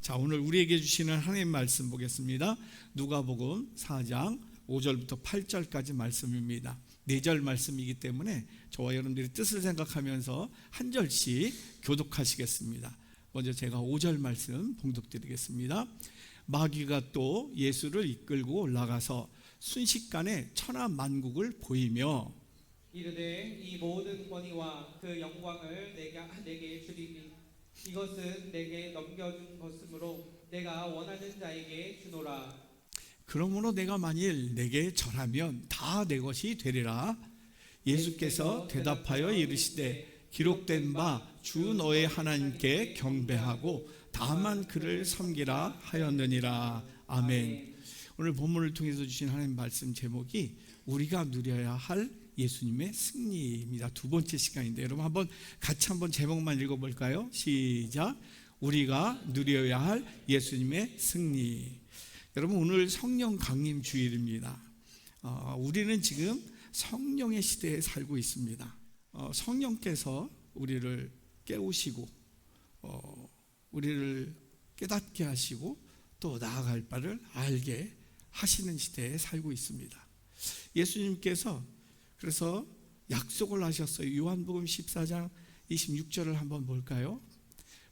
자, 오늘 우리에게 주시는 하나님 말씀 보겠습니다. 누가복음 4장 5절부터 8절까지 말씀입니다. 4절 말씀이기 때문에 저와 여러분들이 뜻을 생각하면서 한 절씩 교독하시겠습니다. 먼저 제가 5절 말씀 봉독드리겠습니다. 마귀가 또 예수를 이끌고 올라가서 순식간에 천하만국을 보이며 이르되 이 모든 권위와 그 영광을 내게 주리니 이것은 내게 넘겨준 것이므로 내가 원하는 자에게 주노라. 그러므로 내가 만일 내게 절하면 다 내 것이 되리라. 예수께서 대답하여 이르시되 기록된 바 주 너의 하나님께 경배하고 다만 그를 섬기라 하였느니라. 아멘. 오늘 본문을 통해서 주신 하나님 말씀 제목이 우리가 누려야 할 예수님의 승리입니다. 두 번째 시간인데 여러분 같이 한번 제목만 읽어볼까요? 시작. 우리가 누려야 할 예수님의 승리. 여러분 오늘 성령 강림 주일입니다. 우리는 지금 성령의 시대에 살고 있습니다. 성령께서 우리를 깨우시고 우리를 깨닫게 하시고 또 나아갈 바를 알게 하시는 시대에 살고 있습니다. 예수님께서 그래서 약속을 하셨어요. 요한복음 14장 26절을 한번 볼까요?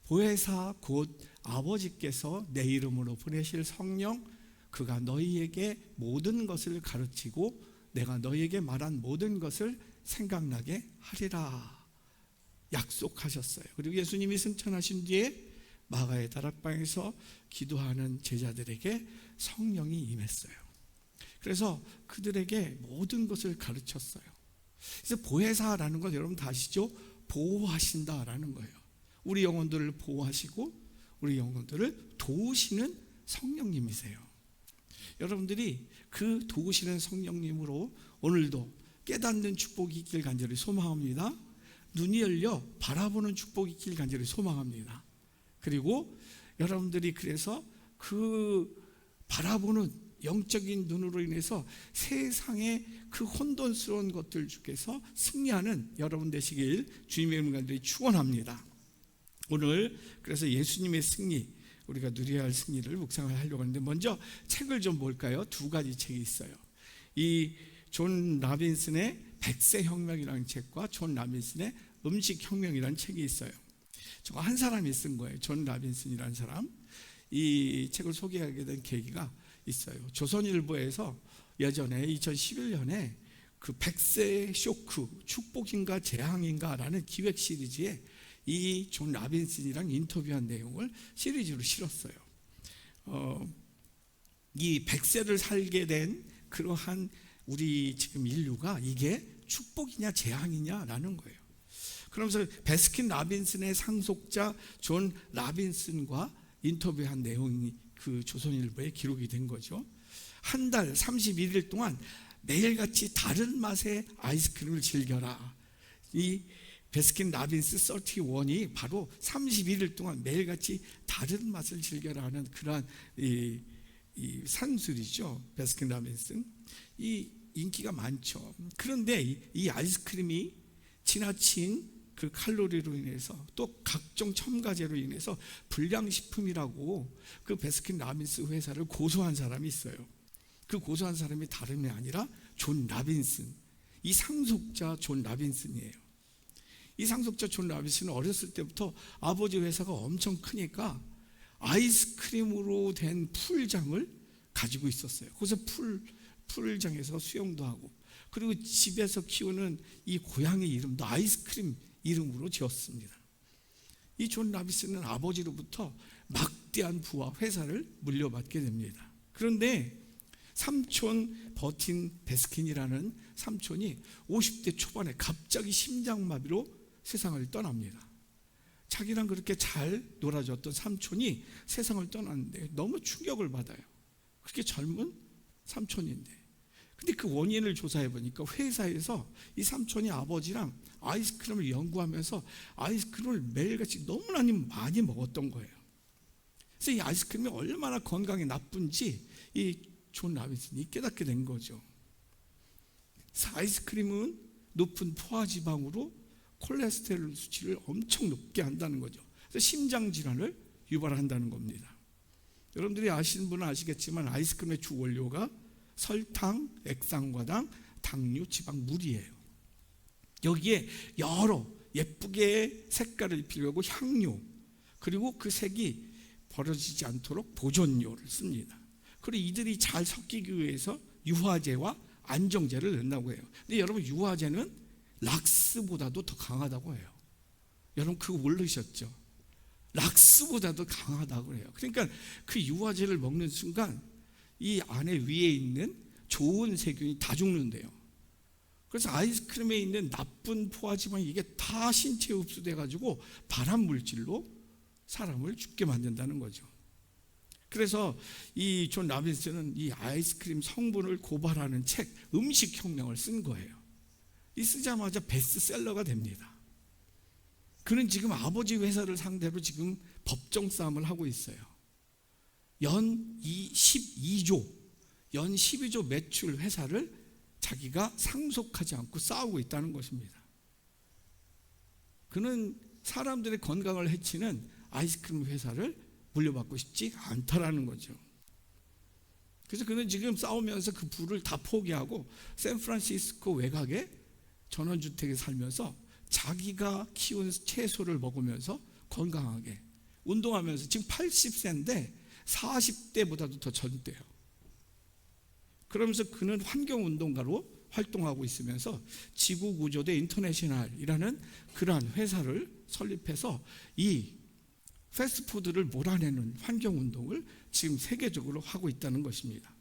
보혜사 곧 아버지께서 내 이름으로 보내실 성령 그가 너희에게 모든 것을 가르치고 내가 너희에게 말한 모든 것을 생각나게 하리라 약속하셨어요. 그리고 예수님이 승천하신 뒤에 마가의 다락방에서 기도하는 제자들에게 성령이 임했어요. 그래서 그들에게 모든 것을 가르쳤어요. 그래서 보혜사라는 건 여러분 다 아시죠? 보호하신다라는 거예요. 우리 영혼들을 보호하시고 우리 영혼들을 도우시는 성령님이세요. 여러분들이 그 도우시는 성령님으로 오늘도 깨닫는 축복이 있길 간절히 소망합니다. 눈이 열려 바라보는 축복이 있길 간절히 소망합니다. 그리고 여러분들이 그래서 그 바라보는 영적인 눈으로 인해서 세상의 그 혼돈스러운 것들 중에서 승리하는 여러분 되시길 주님의 이름으로 간절히 축원합니다. 오늘 그래서 예수님의 승리 우리가 누려야 할 승리를 묵상을 하려고 하는데 먼저 책을 좀 볼까요? 두 가지 책이 있어요. 이 존 라빈슨의 백세혁명이라는 책과 존 라빈슨의 음식혁명이라는 책이 있어요. 저거 한 사람이 쓴 거예요. 존 라빈슨이라는 사람. 이 책을 소개하게 된 계기가 있어요. 조선일보에서 예전에 2011년에 그 백세 쇼크 축복인가 재앙인가 라는 기획 시리즈에 이 존 라빈슨이랑 인터뷰한 내용을 시리즈로 실었어요. 이 백세를 살게 된 그러한 우리 지금 인류가 이게 축복이냐 재앙이냐라는 거예요. 그러면서 베스킨 라빈슨의 상속자 존 라빈슨과 인터뷰한 내용이 그 조선일보에 기록이 된 거죠. 한 달 31일 동안 매일같이 다른 맛의 아이스크림을 즐겨라. 이 베스킨 라빈스 31이 바로 31일 동안 매일같이 다른 맛을 즐겨라 하는 그러한 이 산술이죠. 베스킨 라빈스. 이 인기가 많죠. 그런데 이 아이스크림이 지나친 그 칼로리로 인해서 또 각종 첨가제로 인해서 불량식품이라고 그 베스킨 라빈스 회사를 고소한 사람이 있어요. 그 고소한 사람이 다름이 아니라 존 라빈슨, 이 상속자 존 라빈슨이에요. 이 상속자 존 라빈슨은 어렸을 때부터 아버지 회사가 엄청 크니까 아이스크림으로 된 풀장을 가지고 있었어요. 그래서 풀장에서 수영도 하고 그리고 집에서 키우는 이 고양이 이름도 아이스크림 이름으로 지었습니다. 이 존 라빈슨은 아버지로부터 막대한 부와 회사를 물려받게 됩니다. 그런데 삼촌 버틴 베스킨이라는 삼촌이 50대 초반에 갑자기 심장마비로 세상을 떠납니다. 자기랑 그렇게 잘 놀아줬던 삼촌이 세상을 떠났는데 너무 충격을 받아요. 그렇게 젊은 삼촌인데. 근데 그 원인을 조사해 보니까 회사에서 이 삼촌이 아버지랑 아이스크림을 연구하면서 아이스크림을 매일같이 너무나 많이 먹었던 거예요. 그래서 이 아이스크림이 얼마나 건강에 나쁜지 이 존 라빈슨이 깨닫게 된 거죠. 아이스크림은 높은 포화지방으로 콜레스테롤 수치를 엄청 높게 한다는 거죠. 그래서 심장질환을 유발한다는 겁니다. 여러분들이 아시는 분은 아시겠지만 아이스크림의 주 원료가 설탕, 액상과당, 당류, 지방, 물이에요. 여기에 여러 예쁘게 색깔을 입히려고 향료, 그리고 그 색이 버려지지 않도록 보존료를 씁니다. 그리고 이들이 잘 섞이기 위해서 유화제와 안정제를 넣는다고 해요. 근데 여러분, 유화제는 락스보다도 더 강하다고 해요. 여러분 그거 모르셨죠? 락스보다도 강하다고 해요. 그러니까 그 유화제를 먹는 순간 이 안에 위에 있는 좋은 세균이 다 죽는데요. 그래서 아이스크림에 있는 나쁜 포화지방이 이게 다 신체에 흡수돼 가지고 발암 물질로 사람을 죽게 만든다는 거죠. 그래서 이 존 라빈슨은 이 아이스크림 성분을 고발하는 책 음식혁명을 쓴 거예요. 이 쓰자마자 베스트셀러가 됩니다. 그는 지금 아버지 회사를 상대로 지금 법정 싸움을 하고 있어요. 연 12조 매출 회사를 자기가 상속하지 않고 싸우고 있다는 것입니다. 그는 사람들의 건강을 해치는 아이스크림 회사를 물려받고 싶지 않다라는 거죠. 그래서 그는 지금 싸우면서 그 부를 다 포기하고 샌프란시스코 외곽에 전원주택에 살면서 자기가 키운 채소를 먹으면서 건강하게 운동하면서, 지금 80세인데 40대보다도 더 젊대요. 그러면서 그는 환경운동가로 활동하고 있으면서 지구구조대 인터내셔널이라는 그러한 회사를 설립해서 이 패스트푸드를 몰아내는 환경운동을 지금 세계적으로 하고 있다는 것입니다.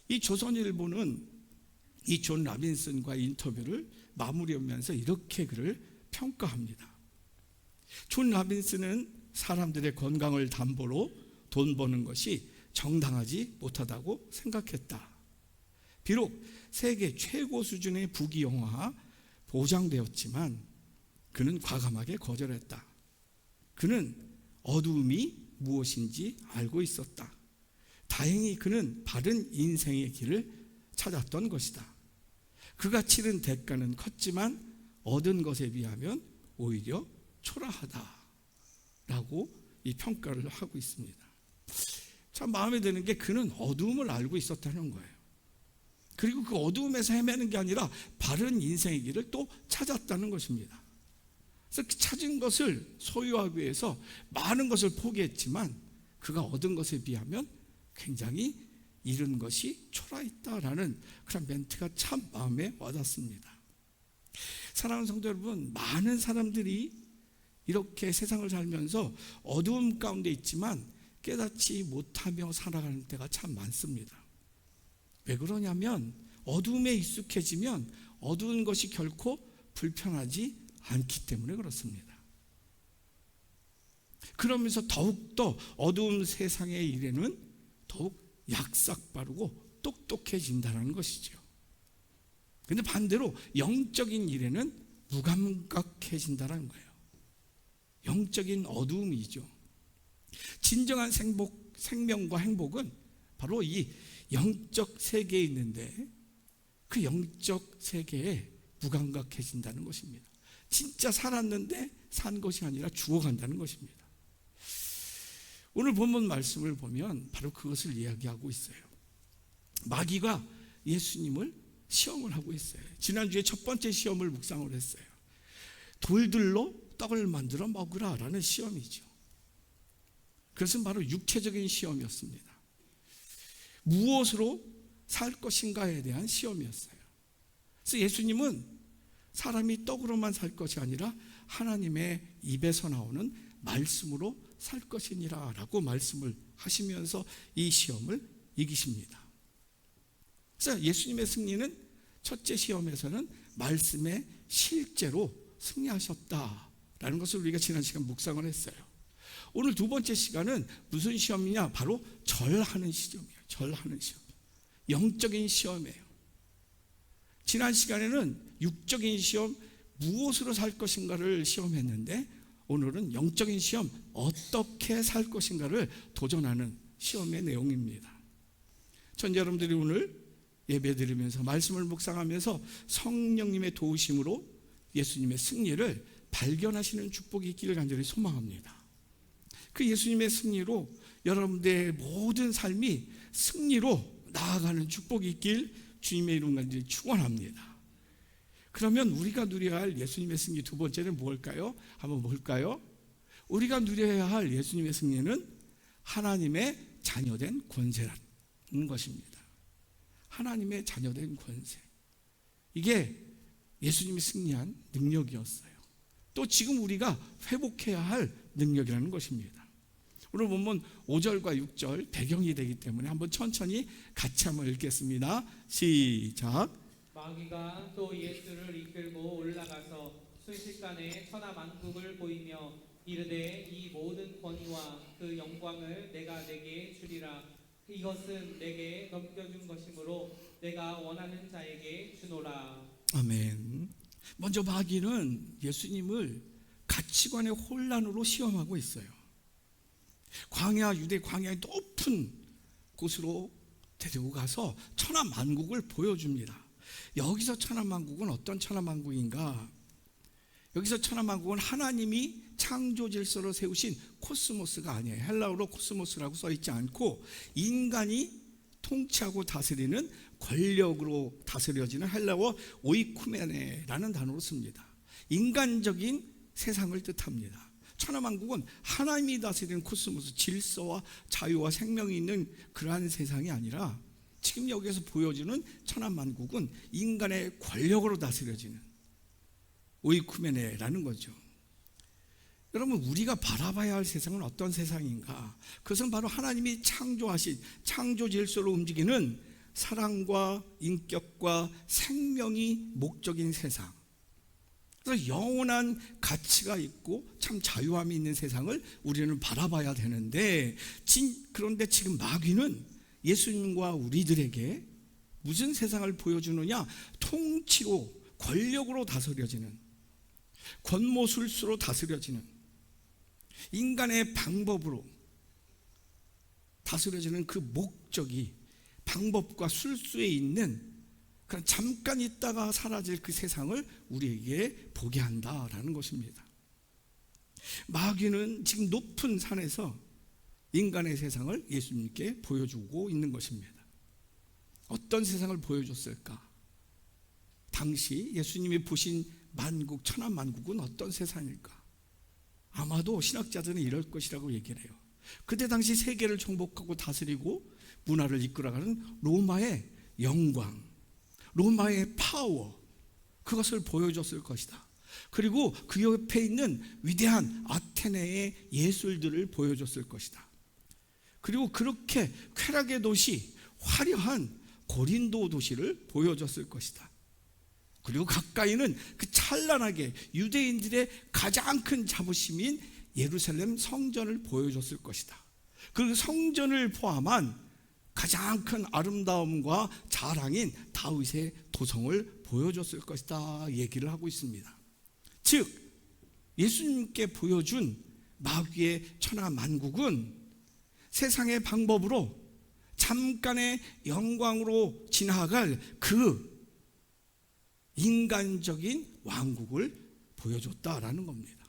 이 조선일보는 이 존 라빈슨과의 인터뷰를 마무리하면서 이렇게 그를 평가합니다. 존 라빈슨은 사람들의 건강을 담보로 돈 버는 것이 정당하지 못하다고 생각했다. 비록 세계 최고 수준의 부귀영화 보장되었지만 그는 과감하게 거절했다. 그는 어두움이 무엇인지 알고 있었다. 다행히 그는 바른 인생의 길을 찾았던 것이다. 그가 치른 대가는 컸지만 얻은 것에 비하면 오히려 초라하다라고 이 평가를 하고 있습니다. 참 마음에 드는 게 그는 어두움을 알고 있었다는 거예요. 그리고 그 어두움에서 헤매는 게 아니라 바른 인생의 길을 또 찾았다는 것입니다. 그래서 그 찾은 것을 소유하기 위해서 많은 것을 포기했지만 그가 얻은 것에 비하면 굉장히 잃은 것이 초라했다라는 그런 멘트가 참 마음에 와닿습니다. 사랑하는 성도 여러분, 많은 사람들이 이렇게 세상을 살면서 어두움 가운데 있지만 깨닫지 못하며 살아가는 때가 참 많습니다. 왜 그러냐면 어두움에 익숙해지면 어두운 것이 결코 불편하지 않기 때문에 그렇습니다. 그러면서 더욱더 어두운 세상의 일에는 더욱 약삭빠르고 똑똑해진다는 것이죠. 그런데 반대로 영적인 일에는 무감각해진다는 거예요. 영적인 어두움이죠. 진정한 생명과 행복은 바로 이 영적 세계에 있는데 그 영적 세계에 무감각해진다는 것입니다. 진짜 살았는데 산 것이 아니라 죽어간다는 것입니다. 오늘 본문 말씀을 보면 바로 그것을 이야기하고 있어요. 마귀가 예수님을 시험을 하고 있어요. 지난주에 첫 번째 시험을 묵상을 했어요. 돌들로 떡을 만들어 먹으라라는 시험이죠. 그것은 바로 육체적인 시험이었습니다. 무엇으로 살 것인가에 대한 시험이었어요. 그래서 예수님은 사람이 떡으로만 살 것이 아니라 하나님의 입에서 나오는 말씀으로 살 것이니라 라고 말씀을 하시면서 이 시험을 이기십니다. 그래서 예수님의 승리는 첫째 시험에서는 말씀에 실제로 승리하셨다라는 것을 우리가 지난 시간 묵상을 했어요. 오늘 두 번째 시간은 무슨 시험이냐? 바로 절하는 시험이에요. 절하는 시험. 영적인 시험이에요. 지난 시간에는 육적인 시험, 무엇으로 살 것인가를 시험했는데 오늘은 영적인 시험, 어떻게 살 것인가를 도전하는 시험의 내용입니다. 전 여러분들이 오늘 예배 드리면서 말씀을 묵상하면서 성령님의 도우심으로 예수님의 승리를 발견하시는 축복이 있기를 간절히 소망합니다. 그 예수님의 승리로 여러분들의 모든 삶이 승리로 나아가는 축복이 있길 주님의 이름 간절히 축원합니다. 그러면 우리가 누려야 할 예수님의 승리 두 번째는 뭘까요? 한번 볼까요? 우리가 누려야 할 예수님의 승리는 하나님의 자녀된 권세라는 것입니다. 하나님의 자녀된 권세. 이게 예수님이 승리한 능력이었어요. 또 지금 우리가 회복해야 할 능력이라는 것입니다. 오늘 본문 5절과 6절 배경이 되기 때문에 한번 천천히 같이 한번 읽겠습니다. 시작. 마귀가 또 예수를 이끌고 올라가서 순식간에 천하만국을 보이며 이르되 이 모든 권위와 그 영광을 내가 내게 주리라. 이것은 내게 넘겨준 것이므로 내가 원하는 자에게 주노라. 아멘. 먼저 마귀는 예수님을 가치관의 혼란으로 시험하고 있어요. 유대 광야의 높은 곳으로 데리고 가서 천하만국을 보여줍니다. 여기서 천하만국은 어떤 천하만국인가? 여기서 천하만국은 하나님이 창조 질서로 세우신 코스모스가 아니에요. 헬라어로 코스모스라고 써있지 않고 인간이 통치하고 다스리는 권력으로 다스려지는 헬라어 오이쿠메네라는 단어로 씁니다. 인간적인 세상을 뜻합니다. 천하만국은 하나님이 다스리는 코스모스, 질서와 자유와 생명이 있는 그러한 세상이 아니라 지금 여기에서 보여주는 천하만국은 인간의 권력으로 다스려지는 오이쿠메네라는 거죠. 여러분, 우리가 바라봐야 할 세상은 어떤 세상인가? 그것은 바로 하나님이 창조하신 창조 질서로 움직이는 사랑과 인격과 생명이 목적인 세상. 그래서 영원한 가치가 있고 참 자유함이 있는 세상을 우리는 바라봐야 되는데, 그런데 지금 마귀는 예수님과 우리들에게 무슨 세상을 보여주느냐? 통치로, 권력으로 다스려지는, 권모술수로 다스려지는, 인간의 방법으로 다스려지는 그 목적이 방법과 술수에 있는, 그냥 잠깐 있다가 사라질 그 세상을 우리에게 보게 한다라는 것입니다. 마귀는 지금 높은 산에서 인간의 세상을 예수님께 보여주고 있는 것입니다. 어떤 세상을 보여줬을까? 당시 예수님이 보신 만국, 천하만국은 어떤 세상일까? 아마도 신학자들은 이럴 것이라고 얘기를 해요. 그때 당시 세계를 정복하고 다스리고 문화를 이끌어가는 로마의 영광, 로마의 파워, 그것을 보여줬을 것이다. 그리고 그 옆에 있는 위대한 아테네의 예술들을 보여줬을 것이다. 그리고 그렇게 쾌락의 도시, 화려한 고린도 도시를 보여줬을 것이다. 그리고 가까이는 그 찬란하게 유대인들의 가장 큰 자부심인 예루살렘 성전을 보여줬을 것이다. 그 성전을 포함한 가장 큰 아름다움과 자랑인 다윗의 도성을 보여줬을 것이다 얘기를 하고 있습니다. 즉 예수님께 보여준 마귀의 천하만국은 세상의 방법으로 잠깐의 영광으로 지나갈 그 인간적인 왕국을 보여줬다라는 겁니다.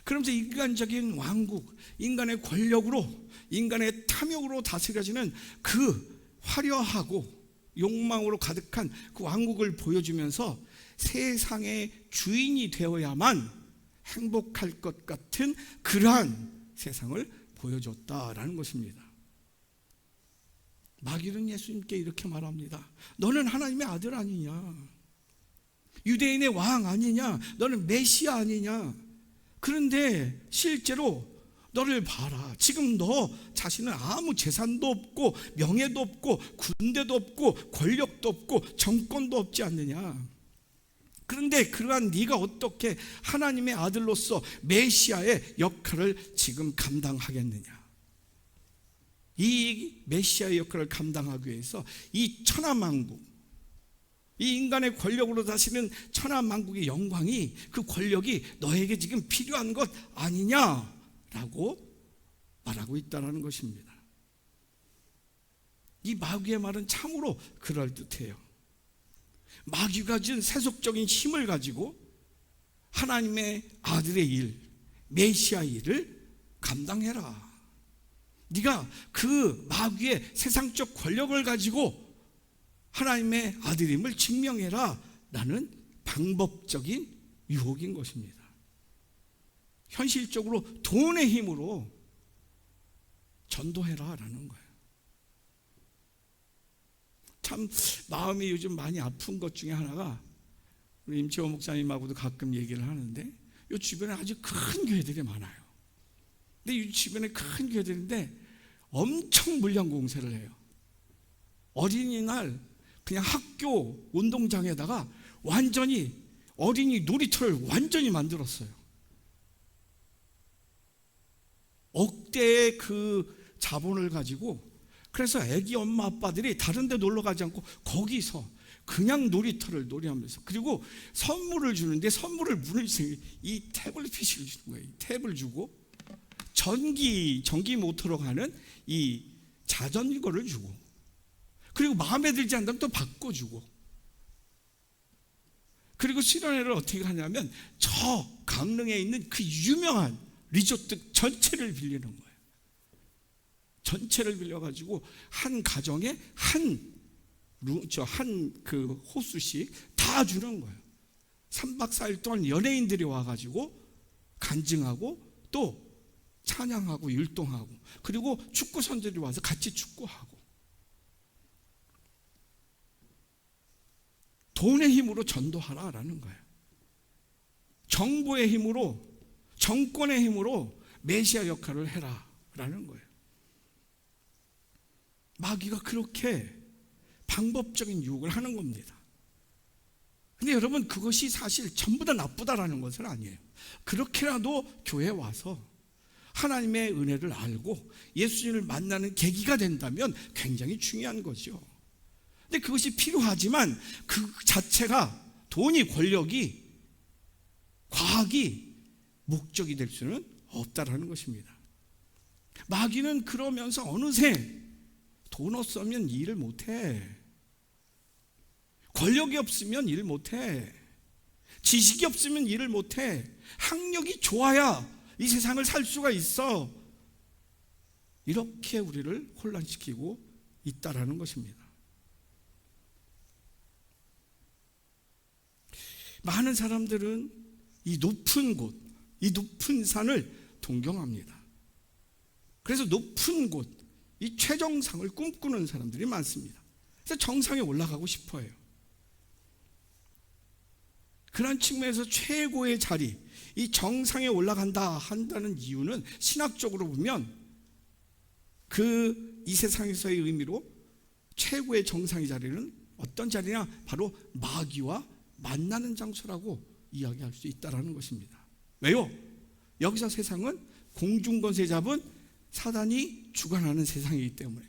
그러면서 인간적인 왕국, 인간의 권력으로, 인간의 탐욕으로 다스려지는 그 화려하고 욕망으로 가득한 그 왕국을 보여주면서 세상의 주인이 되어야만 행복할 것 같은 그러한 세상을 보여줬다라는 것입니다. 마귀는 예수님께 이렇게 말합니다. 너는 하나님의 아들 아니냐? 유대인의 왕 아니냐? 너는 메시아 아니냐? 그런데 실제로 너를 봐라. 지금 너 자신은 아무 재산도 없고 명예도 없고 군대도 없고 권력도 없고 정권도 없지 않느냐? 그런데 그러한 네가 어떻게 하나님의 아들로서 메시아의 역할을 지금 감당하겠느냐? 이 메시아의 역할을 감당하기 위해서 이 천하만국, 이 인간의 권력으로 다스리는 천하만국의 영광이, 그 권력이 너에게 지금 필요한 것 아니냐라고 말하고 있다는 것입니다. 이 마귀의 말은 참으로 그럴듯해요. 마귀가 준 세속적인 힘을 가지고 하나님의 아들의 일, 메시아 일을 감당해라. 네가 그 마귀의 세상적 권력을 가지고 하나님의 아들임을 증명해라 라는 방법적인 유혹인 것입니다. 현실적으로 돈의 힘으로 전도해라 라는 거예요. 참 마음이 요즘 많이 아픈 것 중에 하나가, 우리 임채호 목사님하고도 가끔 얘기를 하는데, 이 주변에 아주 큰 교회들이 많아요. 근데 이 주변에 큰 교회들인데 엄청 물량 공세를 해요. 어린이날 그냥 학교 운동장에다가 완전히 어린이 놀이터를 완전히 만들었어요. 억대의 그 자본을 가지고, 그래서 애기 엄마 아빠들이 다른 데 놀러 가지 않고 거기서 그냥 놀이터를 놀이하면서, 그리고 선물을 주는데 선물을 무슨 이 태블릿 PC를 주는 거예요. 이 탭을 주고 전기 모터로 가는 이 자전거를 주고, 그리고 마음에 들지 않다면 또 바꿔주고, 그리고 수련회를 어떻게 하냐면 저 강릉에 있는 그 유명한 리조트 전체를 빌리는 거예요. 전체를 빌려가지고 한 가정에 한 그 호수씩 다 주는 거예요. 3박 4일 동안 연예인들이 와가지고 간증하고 또 찬양하고 율동하고, 그리고 축구 선수들이 와서 같이 축구하고. 돈의 힘으로 전도하라라는 거예요. 정보의 힘으로, 정권의 힘으로 메시아 역할을 해라라는 거예요. 마귀가 그렇게 방법적인 유혹을 하는 겁니다. 근데 여러분, 그것이 사실 전부 다 나쁘다라는 것은 아니에요. 그렇게라도 교회에 와서 하나님의 은혜를 알고 예수님을 만나는 계기가 된다면 굉장히 중요한 거죠. 근데 그것이 필요하지만 그 자체가 돈이, 권력이, 과학이 목적이 될 수는 없다라는 것입니다. 마귀는 그러면서 어느새 돈 없으면 일을 못해, 권력이 없으면 일을 못해, 지식이 없으면 일을 못해, 학력이 좋아야 이 세상을 살 수가 있어, 이렇게 우리를 혼란시키고 있다라는 것입니다. 많은 사람들은 이 높은 곳, 이 높은 산을 동경합니다. 그래서 높은 곳, 이 최정상을 꿈꾸는 사람들이 많습니다. 그래서 정상에 올라가고 싶어 해요. 그런 측면에서 최고의 자리, 이 정상에 올라간다 한다는 이유는 신학적으로 보면 이 세상에서의 의미로 최고의 정상의 자리는 어떤 자리냐? 바로 마귀와 만나는 장소라고 이야기할 수 있다는 것입니다. 왜요? 여기서 세상은 공중권세 잡은 사단이 주관하는 세상이기 때문에,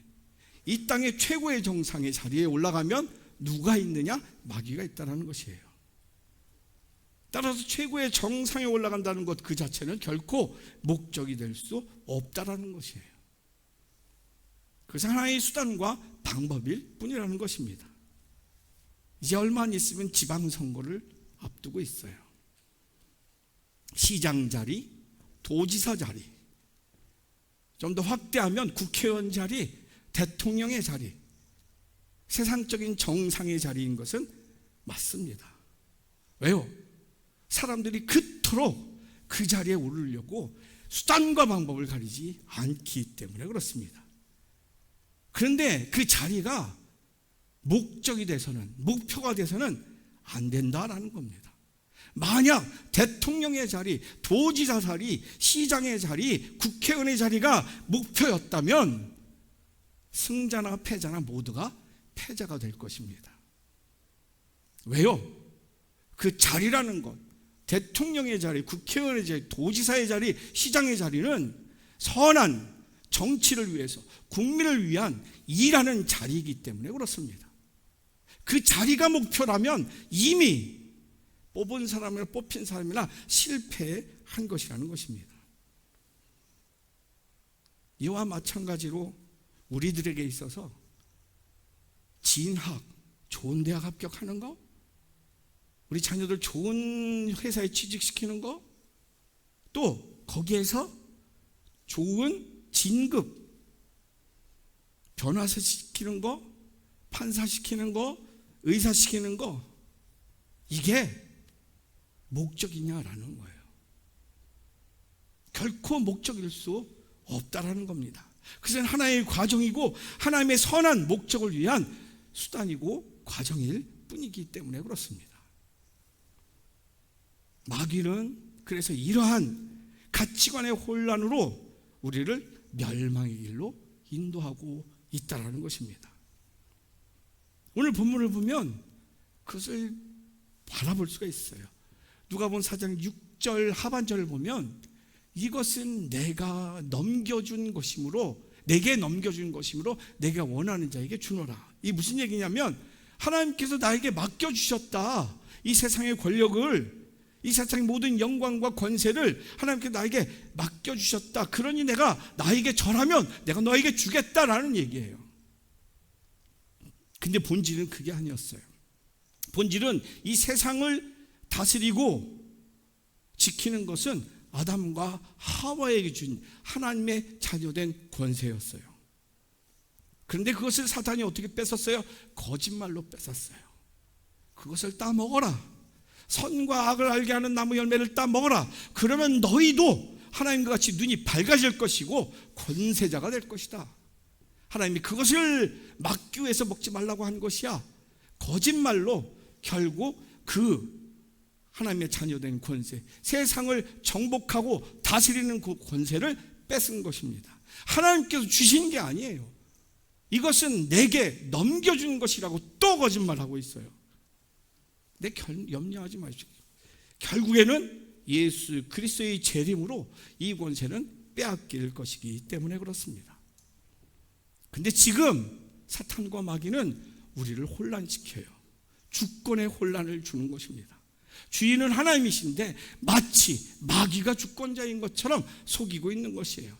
이 땅의 최고의 정상의 자리에 올라가면 누가 있느냐? 마귀가 있다는 것이에요. 따라서 최고의 정상에 올라간다는 것 그 자체는 결코 목적이 될 수 없다는 것이에요. 그것은 하나의 수단과 방법일 뿐이라는 것입니다. 이제 얼마 안 있으면 지방선거를 앞두고 있어요. 시장 자리, 도지사 자리, 좀 더 확대하면 국회의원 자리, 대통령의 자리, 세상적인 정상의 자리인 것은 맞습니다. 왜요? 사람들이 그토록 그 자리에 오르려고 수단과 방법을 가리지 않기 때문에 그렇습니다. 그런데 그 자리가 목적이 돼서는, 목표가 돼서는 안 된다라는 겁니다. 만약 대통령의 자리, 도지사 자리, 시장의 자리, 국회의원의 자리가 목표였다면 승자나 패자나 모두가 패자가 될 것입니다. 왜요? 그 자리라는 것, 대통령의 자리, 국회의원의 자리, 도지사의 자리, 시장의 자리는 선한 정치를 위해서, 국민을 위한 일하는 자리이기 때문에 그렇습니다. 그 자리가 목표라면 이미 뽑은 사람이나 뽑힌 사람이나 실패한 것이라는 것입니다. 이와 마찬가지로 우리들에게 있어서 진학, 좋은 대학 합격하는 거, 우리 자녀들 좋은 회사에 취직시키는 거, 또 거기에서 좋은 진급, 변호사 시키는 거, 판사 시키는 거, 의사 시키는 거, 이게 목적이냐라는 거예요. 결코 목적일 수 없다라는 겁니다. 그것은 하나의 과정이고 하나님의 선한 목적을 위한 수단이고 과정일 뿐이기 때문에 그렇습니다. 마귀는 그래서 이러한 가치관의 혼란으로 우리를 멸망의 길로 인도하고 있다는 것입니다. 오늘 본문을 보면 그것을 바라볼 수가 있어요. 누가복음 4장 6절 하반절을 보면 이것은 내가 넘겨준 것이므로, 내게 넘겨준 것이므로 내가 원하는 자에게 주노라. 이게 무슨 얘기냐면 하나님께서 나에게 맡겨주셨다. 이 세상의 권력을, 이 세상의 모든 영광과 권세를 하나님께서 나에게 맡겨주셨다. 그러니 내가 나에게 절하면 내가 너에게 주겠다라는 얘기예요. 근데 본질은 그게 아니었어요. 본질은 이 세상을 다스리고 지키는 것은 아담과 하와에게 준 하나님의 자녀된 권세였어요. 그런데 그것을 사탄이 어떻게 뺏었어요? 거짓말로 뺏었어요. 그것을 따먹어라. 선과 악을 알게 하는 나무 열매를 따먹어라. 그러면 너희도 하나님과 같이 눈이 밝아질 것이고 권세자가 될 것이다. 하나님이 그것을 막기 위해서 먹지 말라고 한 것이야. 거짓말로 결국 그 하나님의 자녀된 권세, 세상을 정복하고 다스리는 그 권세를 뺏은 것입니다. 하나님께서 주신 게 아니에요. 이것은 내게 넘겨준 것이라고 또 거짓말하고 있어요. 염려하지 마십시오. 결국에는 예수 그리스도의 재림으로 이 권세는 빼앗길 것이기 때문에 그렇습니다. 근데 지금 사탄과 마귀는 우리를 혼란시켜요. 주권의 혼란을 주는 것입니다. 주인은 하나님이신데 마치 마귀가 주권자인 것처럼 속이고 있는 것이에요.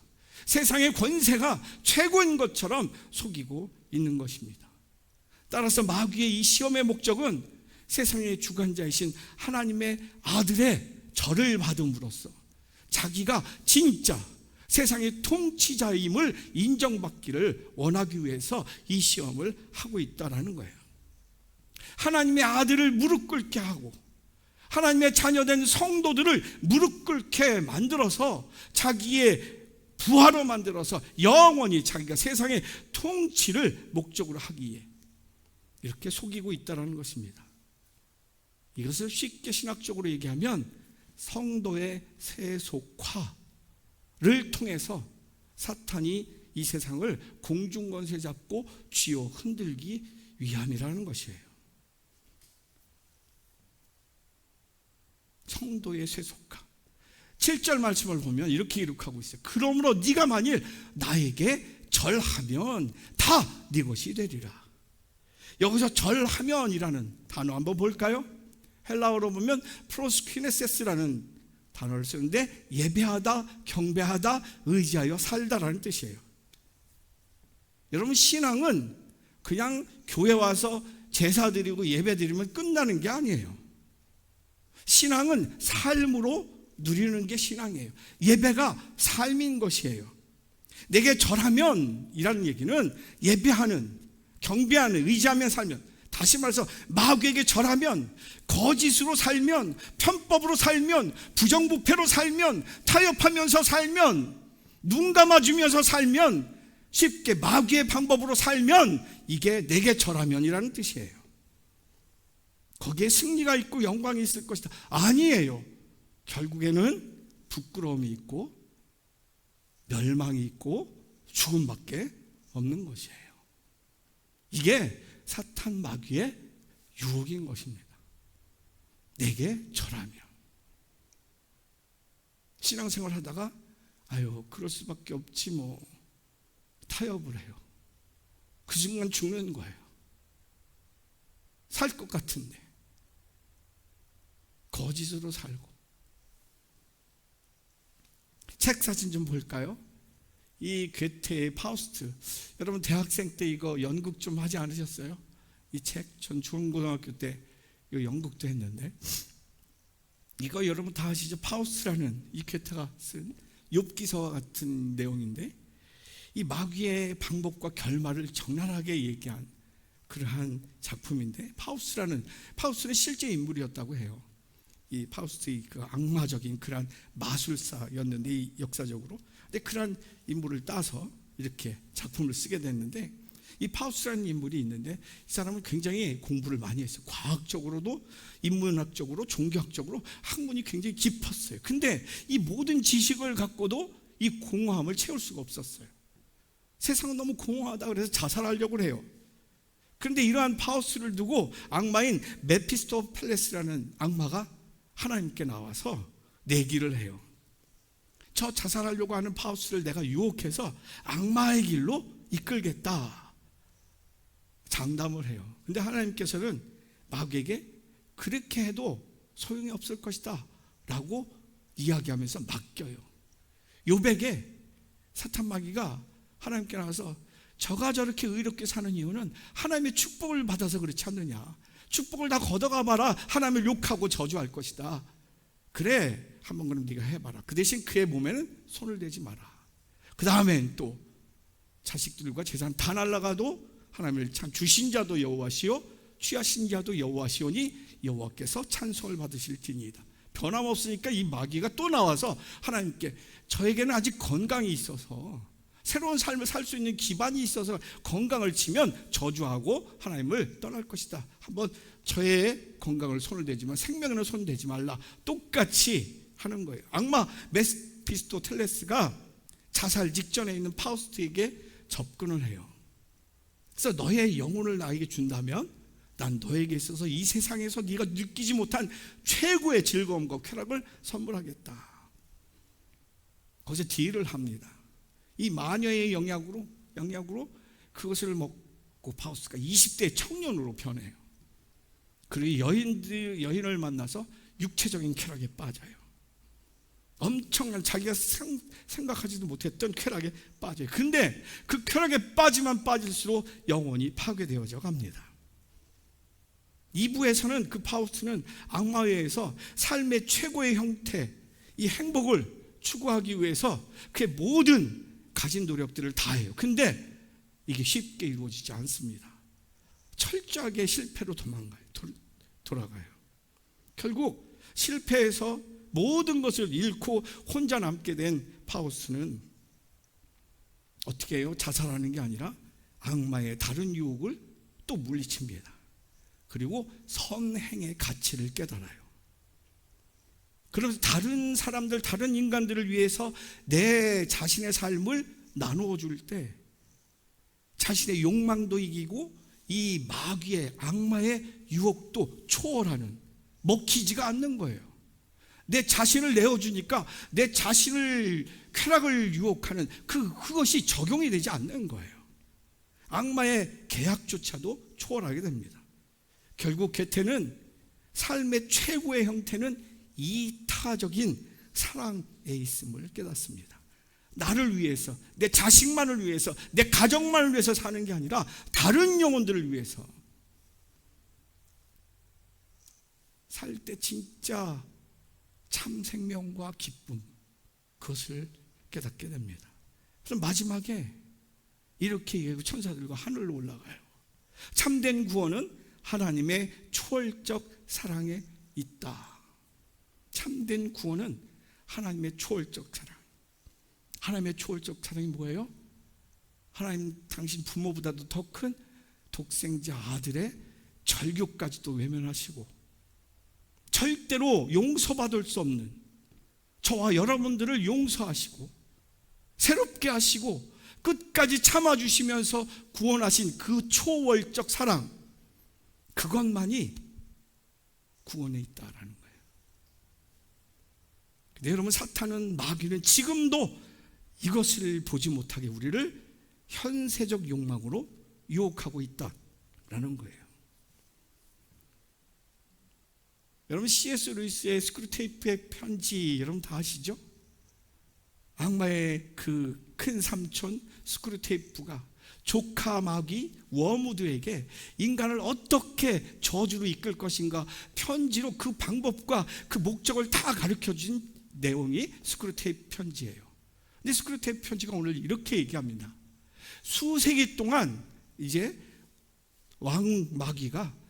세상의 권세가 최고인 것처럼 속이고 있는 것입니다. 따라서 마귀의 이 시험의 목적은 세상의 주관자이신 하나님의 아들의 절을 받음으로써 자기가 진짜 세상의 통치자임을 인정받기를 원하기 위해서 이 시험을 하고 있다는 거예요. 하나님의 아들을 무릎 꿇게 하고 하나님의 자녀된 성도들을 무릎 꿇게 만들어서 자기의 부하로 만들어서 영원히 자기가 세상의 통치를 목적으로 하기에 이렇게 속이고 있다는 것입니다. 이것을 쉽게 신학적으로 얘기하면 성도의 세속화를 통해서 사탄이 이 세상을 공중권세 잡고 쥐어 흔들기 위함이라는 것이에요. 성도의 세속화. 7절 말씀을 보면 이렇게 기록하고 있어요. 그러므로 네가 만일 나에게 절하면 다 네 것이 되리라. 여기서 절하면이라는 단어 한번 볼까요? 헬라어로 보면 프로스퀴네세스라는 단어를 쓰는데 예배하다, 경배하다, 의지하여 살다라는 뜻이에요. 여러분, 신앙은 그냥 교회 와서 제사 드리고 예배 드리면 끝나는 게 아니에요. 신앙은 삶으로 누리는 게 신앙이에요. 예배가 삶인 것이에요. 내게 절하면 이라는 얘기는 예배하는, 경배하는, 의지하며 살면, 다시 말해서 마귀에게 절하면, 거짓으로 살면, 편법으로 살면, 부정부패로 살면, 타협하면서 살면, 눈 감아주면서 살면, 쉽게 마귀의 방법으로 살면 이게 내게 절하면이라는 뜻이에요. 거기에 승리가 있고 영광이 있을 것이다. 아니에요. 결국에는 부끄러움이 있고 멸망이 있고 죽음밖에 없는 것이에요. 이게 사탄 마귀의 유혹인 것입니다. 내게 절하면. 신앙생활 하다가 아유 그럴 수밖에 없지 뭐 타협을 해요. 그 순간 죽는 거예요. 살 것 같은데 거짓으로 살고. 책 사진 좀 볼까요? 이 괴테의 파우스트. 여러분 대학생 때 이거 연극 좀 하지 않으셨어요? 이 책 전 중고등학교 때 이거 연극도 했는데 이거 여러분 다 아시죠? 파우스트라는 이 괴테가 쓴 욥기서와 같은 내용인데 이 마귀의 방법과 결말을 적나라하게 얘기한 그러한 작품인데, 파우스는 실제 인물이었다고 해요. 이 파우스트의 그 악마적인 그러한 마술사였는데, 이 역사적으로. 근데 그러한 인물을 따서 이렇게 작품을 쓰게 됐는데, 이 파우스라는 인물이 있는데 이 사람은 굉장히 공부를 많이 했어요. 과학적으로도 인문학적으로 종교학적으로 학문이 굉장히 깊었어요. 근데 이 모든 지식을 갖고도 이 공허함을 채울 수가 없었어요. 세상은 너무 공허하다 그래서 자살하려고 해요. 그런데 이러한 파우스를 두고 악마인 메피스토펠레스라는 악마가 하나님께 나와서 내기를 해요. 저 자살하려고 하는 파우스를 내가 유혹해서 악마의 길로 이끌겠다 장담을 해요. 근데 하나님께서는 마귀에게 그렇게 해도 소용이 없을 것이다 라고 이야기하면서 맡겨요. 욥에게 사탄 마귀가 하나님께 나와서 저가 저렇게 의롭게 사는 이유는 하나님의 축복을 받아서 그렇지 않느냐, 축복을 다 걷어가 봐라, 하나님을 욕하고 저주할 것이다. 그래, 한번 그럼 네가 해봐라. 그 대신 그의 몸에는 손을 대지 마라. 그 다음엔 또 자식들과 재산 다 날라가도 하나님을 참 주신 자도 여호와시요 취하신 자도 여호와시오니 여호와께서 찬송을 받으실지니이다. 변함없으니까 이 마귀가 또 나와서 하나님께 저에게는 아직 건강이 있어서, 새로운 삶을 살 수 있는 기반이 있어서 건강을 치면 저주하고 하나님을 떠날 것이다. 한번 저의 건강을 손을 대지만 생명에는 손을 대지 말라. 똑같이 하는 거예요. 악마 메피스토텔레스가 자살 직전에 있는 파우스트에게 접근을 해요. 그래서 너의 영혼을 나에게 준다면 난 너에게 있어서 이 세상에서 네가 느끼지 못한 최고의 즐거움과 쾌락을 선물하겠다. 거기서 딜을 합니다. 이 마녀의 영향으로 그것을 먹고 파우스가 20대 청년으로 변해요. 그리고 여인을 만나서 육체적인 쾌락에 빠져요. 엄청난 자기가 생각하지도 못했던 쾌락에 빠져요. 근데 그 쾌락에 빠지면 빠질수록 영혼이 파괴되어져 갑니다. 2부에서는 그 파우스트는 악마에 의해서 삶의 최고의 형태, 이 행복을 추구하기 위해서 그의 모든 가진 노력들을 다해요. 근데 이게 쉽게 이루어지지 않습니다. 철저하게 실패로 돌아가요. 결국 실패해서 모든 것을 잃고 혼자 남게 된 파우스는 어떻게 해요? 자살하는 게 아니라 악마의 다른 유혹을 또 물리칩니다. 그리고 선행의 가치를 깨달아요. 그러면서 다른 사람들, 다른 인간들을 위해서 내 자신의 삶을 나누어 줄 때 자신의 욕망도 이기고 이 마귀의 악마의 유혹도 초월하는, 먹히지가 않는 거예요. 내 자신을 내어주니까 내 자신을 쾌락을 유혹하는 그것이 적용이 되지 않는 거예요. 악마의 계약조차도 초월하게 됩니다. 결국 괴테는 삶의 최고의 형태는 이타적인 사랑에 있음을 깨닫습니다. 나를 위해서, 내 자식만을 위해서, 내 가정만을 위해서 사는 게 아니라 다른 영혼들을 위해서 살 때 진짜 참 생명과 기쁨, 그것을 깨닫게 됩니다. 그래서 마지막에 이렇게 얘기하고 천사들과 하늘로 올라가요. 참된 구원은 하나님의 초월적 사랑에 있다. 참된 구원은 하나님의 초월적 사랑. 하나님의 초월적 사랑이 뭐예요? 하나님 당신 부모보다도 더 큰 독생자 아들의 절규까지도 외면하시고 절대로 용서받을 수 없는 저와 여러분들을 용서하시고 새롭게 하시고 끝까지 참아주시면서 구원하신 그 초월적 사랑, 그것만이 구원에 있다라는 거예요. 근데 여러분, 사탄은, 마귀는 지금도 이것을 보지 못하게 우리를 현세적 욕망으로 유혹하고 있다라는 거예요. 여러분, C.S. 루이스의 스크루테이프의 편지 여러분 다 아시죠? 악마의 그 큰 삼촌 스크루테이프가 조카 마귀 워무드에게 인간을 어떻게 저주로 이끌 것인가 편지로 그 방법과 그 목적을 다 가르쳐준 내용이 스크루테이프 편지예요. 근데 스크루테이프 편지가 오늘 이렇게 얘기합니다. 수세기 동안 이제 왕 마귀가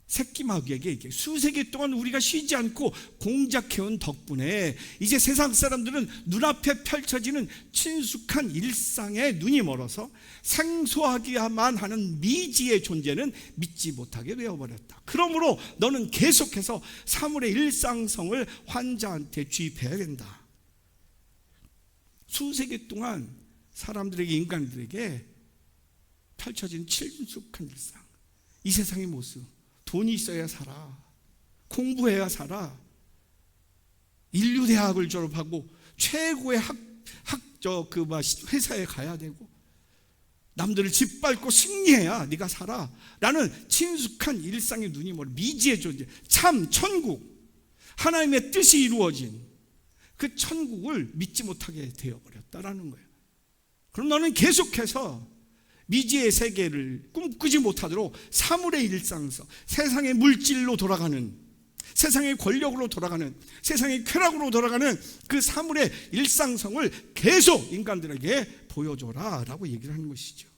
새끼 마귀에게 이게 수세기 동안 우리가 쉬지 않고 공작해온 덕분에 이제 세상 사람들은 눈앞에 펼쳐지는 친숙한 일상에 눈이 멀어서 생소하기만 하는 미지의 존재는 믿지 못하게 되어버렸다. 그러므로 너는 계속해서 사물의 일상성을 환자한테 주입해야 된다. 수세기 동안 사람들에게, 인간들에게 펼쳐진 친숙한 일상, 이 세상의 모습, 돈이 있어야 살아, 공부해야 살아, 인류대학을 졸업하고 최고의 회사에 가야 되고, 남들을 짓밟고 승리해야 네가 살아 라는 친숙한 일상의 눈이 멀어 미지의 존재, 참 천국, 하나님의 뜻이 이루어진 그 천국을 믿지 못하게 되어버렸다라는 거예요. 그럼 너는 계속해서 미지의 세계를 꿈꾸지 못하도록 사물의 일상성, 세상의 물질로 돌아가는, 세상의 권력으로 돌아가는, 세상의 쾌락으로 돌아가는 그 사물의 일상성을 계속 인간들에게 보여줘라 라고 얘기를 하는 것이죠.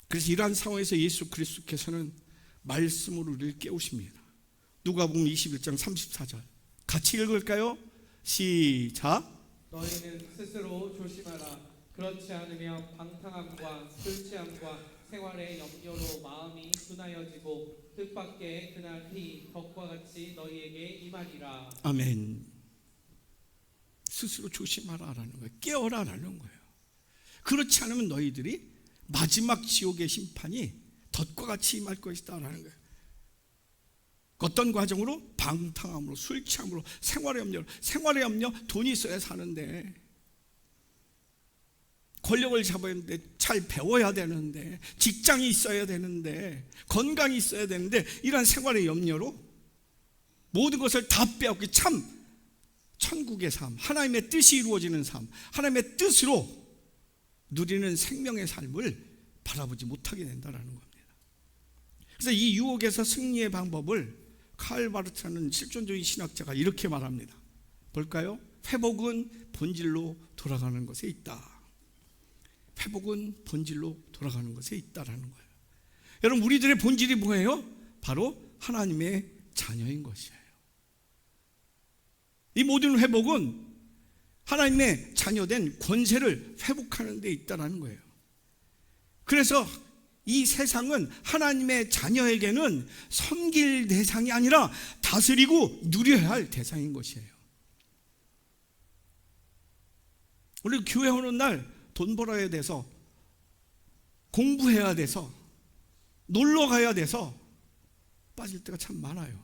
그래서 이러한 상황에서 예수 그리스도께서는 말씀으로 우리를 깨우십니다. 누가복음 21장 34절 같이 읽을까요? 시작. 너희는 스스로 조심하라. 그렇지 않으면 방탕함과 술 취함과 생활의 염려로 마음이 둔하여지고 뜻밖의 그날이 덕과 같이 너희에게 임하리라. 아멘. 스스로 조심하라라는 거예요. 깨어라라는 거예요. 그렇지 않으면 너희들이 마지막 지옥의 심판이 덫과 같이 임할 것이다라는 거예요. 어떤 과정으로? 방탕함으로, 술 취함으로, 생활의 염려로. 생활의 염려, 돈이 있어야 사는데, 권력을 잡아야 되는데, 잘 배워야 되는데, 직장이 있어야 되는데, 건강이 있어야 되는데, 이러한 생활의 염려로 모든 것을 다 빼앗기, 참 천국의 삶, 하나님의 뜻이 이루어지는 삶, 하나님의 뜻으로 누리는 생명의 삶을 바라보지 못하게 된다는 겁니다. 그래서 이 유혹에서 승리의 방법을 칼 바르트라는 실존주의 신학자가 이렇게 말합니다. 볼까요? 회복은 본질로 돌아가는 것에 있다. 회복은 본질로 돌아가는 것에 있다라는 거예요. 여러분, 우리들의 본질이 뭐예요? 바로 하나님의 자녀인 것이에요. 이 모든 회복은 하나님의 자녀된 권세를 회복하는 데 있다는 거예요. 그래서 이 세상은 하나님의 자녀에게는 섬길 대상이 아니라 다스리고 누려야 할 대상인 것이에요. 우리 교회 오는 날 돈 벌어야 돼서, 공부해야 돼서, 놀러 가야 돼서 빠질 때가 참 많아요.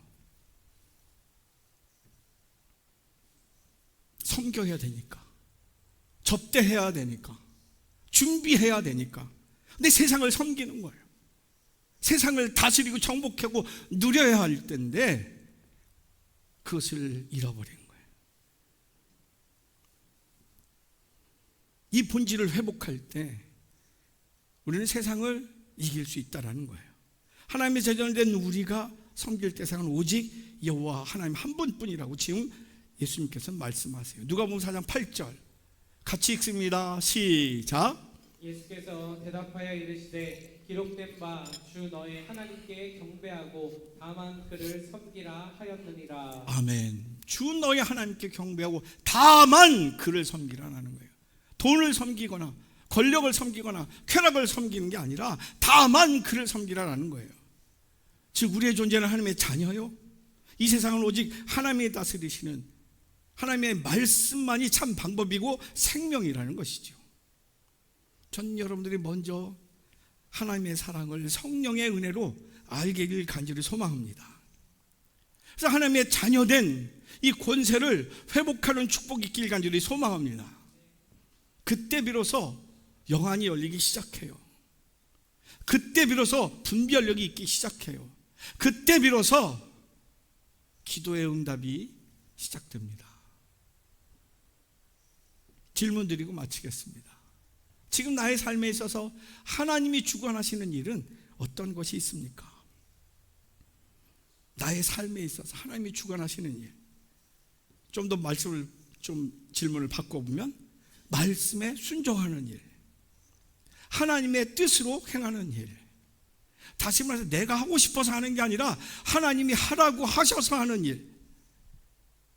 섬겨야 되니까, 접대해야 되니까, 준비해야 되니까. 근데 세상을 섬기는 거예요. 세상을 다스리고 정복하고 누려야 할 때인데 그것을 잃어버린 거예요. 이 본질을 회복할 때 우리는 세상을 이길 수 있다는 거예요. 하나님의 제전된 우리가 섬길 대상은 오직 여호와 하나님 한 분뿐이라고 지금 예수님께서 말씀하세요. 누가복음 4장 8절 같이 읽습니다. 시작. 예수께서 대답하여 이르시되 기록된 바 주 너의 하나님께 경배하고 다만 그를 섬기라 하였느니라. 아멘. 주 너의 하나님께 경배하고 다만 그를 섬기라는 거예요. 돈을 섬기거나 권력을 섬기거나 쾌락을 섬기는 게 아니라 다만 그를 섬기라는 거예요. 즉 우리의 존재는 하나님의 자녀요, 이 세상을 오직 하나님이 다스리시는 하나님의 말씀만이 참 방법이고 생명이라는 것이죠. 전 여러분들이 먼저 하나님의 사랑을 성령의 은혜로 알게 될 간절히 소망합니다. 그래서 하나님의 자녀된 이 권세를 회복하는 축복이 있길 간절히 소망합니다. 그때 비로소 영안이 열리기 시작해요. 그때 비로소 분별력이 있기 시작해요. 그때 비로소 기도의 응답이 시작됩니다. 질문 드리고 마치겠습니다. 지금 나의 삶에 있어서 하나님이 주관하시는 일은 어떤 것이 있습니까? 나의 삶에 있어서 하나님이 주관하시는 일, 좀 더 말씀을 좀 질문을 바꿔보면 말씀에 순종하는 일, 하나님의 뜻으로 행하는 일. 다시 말해서 내가 하고 싶어서 하는 게 아니라 하나님이 하라고 하셔서 하는 일.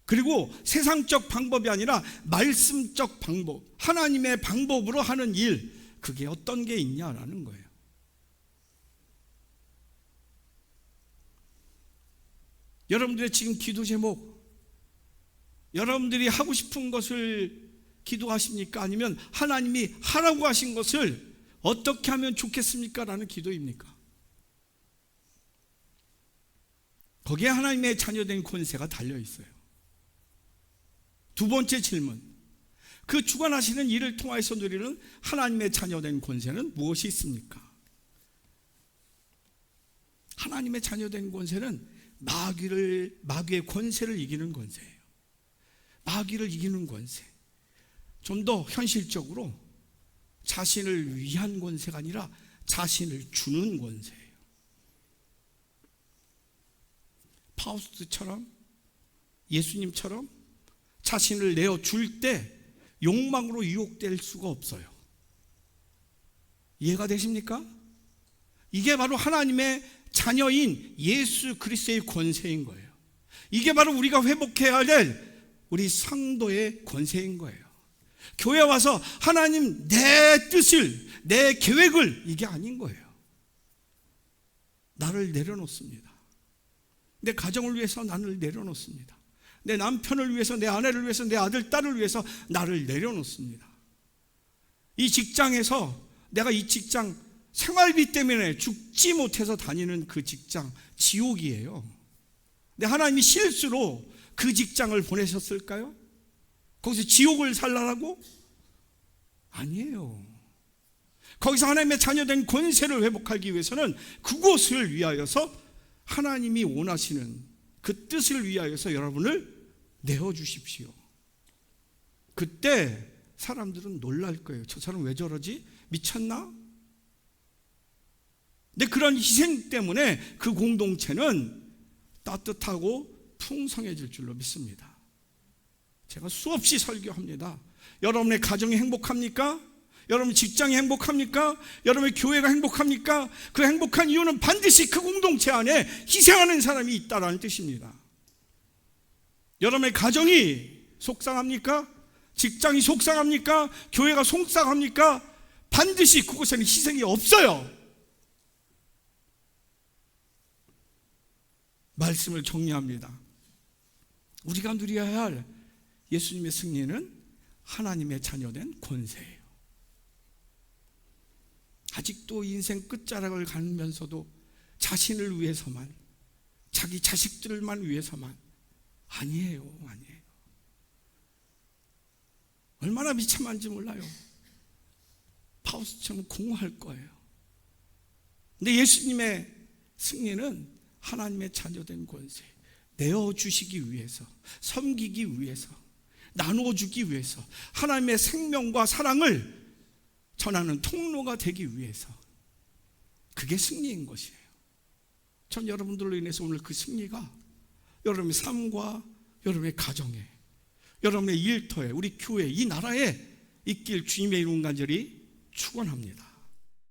그리고 세상적 방법이 아니라 말씀적 방법, 하나님의 방법으로 하는 일. 그게 어떤 게 있냐라는 거예요. 여러분들의 지금 기도 제목, 여러분들이 하고 싶은 것을 기도하십니까? 아니면 하나님이 하라고 하신 것을 어떻게 하면 좋겠습니까? 라는 기도입니까? 거기에 하나님의 자녀된 권세가 달려 있어요. 두 번째 질문, 그 주관하시는 일을 통해서 누리는 하나님의 자녀된 권세는 무엇이 있습니까? 하나님의 자녀된 권세는 마귀의 권세를 이기는 권세예요. 마귀를 이기는 권세. 좀 더 현실적으로 자신을 위한 권세가 아니라 자신을 주는 권세예요. 파우스트처럼, 예수님처럼 자신을 내어줄 때 욕망으로 유혹될 수가 없어요. 이해가 되십니까? 이게 바로 하나님의 자녀인 예수 그리스도의 권세인 거예요. 이게 바로 우리가 회복해야 될 우리 성도의 권세인 거예요. 교회 와서 하나님 내 뜻을, 내 계획을, 이게 아닌 거예요. 나를 내려놓습니다. 내 가정을 위해서 나를 내려놓습니다. 내 남편을 위해서, 내 아내를 위해서, 내 아들, 딸을 위해서 나를 내려놓습니다. 이 직장에서 내가 이 직장 생활비 때문에 죽지 못해서 다니는 그 직장 지옥이에요. 근데 하나님이 실수로 그 직장을 보내셨을까요? 거기서 지옥을 살라고? 아니에요. 거기서 하나님의 자녀된 권세를 회복하기 위해서는 그곳을 위하여서 하나님이 원하시는 그 뜻을 위하여서 여러분을 내어주십시오. 그때 사람들은 놀랄 거예요. 저 사람 왜 저러지? 미쳤나? 근데 그런 희생 때문에 그 공동체는 따뜻하고 풍성해질 줄로 믿습니다. 제가 수없이 설교합니다. 여러분의 가정이 행복합니까? 여러분 직장이 행복합니까? 여러분의 교회가 행복합니까? 그 행복한 이유는 반드시 그 공동체 안에 희생하는 사람이 있다는 뜻입니다. 여러분의 가정이 속상합니까? 직장이 속상합니까? 교회가 속상합니까? 반드시 그곳에는 희생이 없어요. 말씀을 정리합니다. 우리가 누려야 할 예수님의 승리는 하나님의 자녀된 권세예요. 아직도 인생 끝자락을 가면서도 자신을 위해서만, 자기 자식들만 위해서만, 아니에요. 얼마나 비참한지 몰라요. 파우스처럼 공허할 거예요. 근데 예수님의 승리는 하나님의 자녀된 권세, 내어주시기 위해서, 섬기기 위해서, 나누어주기 위해서, 하나님의 생명과 사랑을 전하는 통로가 되기 위해서, 그게 승리인 것이에요. 전 여러분들로 인해서 오늘 그 승리가 여러분의 삶과 여러분의 가정에, 여러분의 일터에, 우리 교회, 이 나라에 있길 주님의 이름 간절히 축원합니다.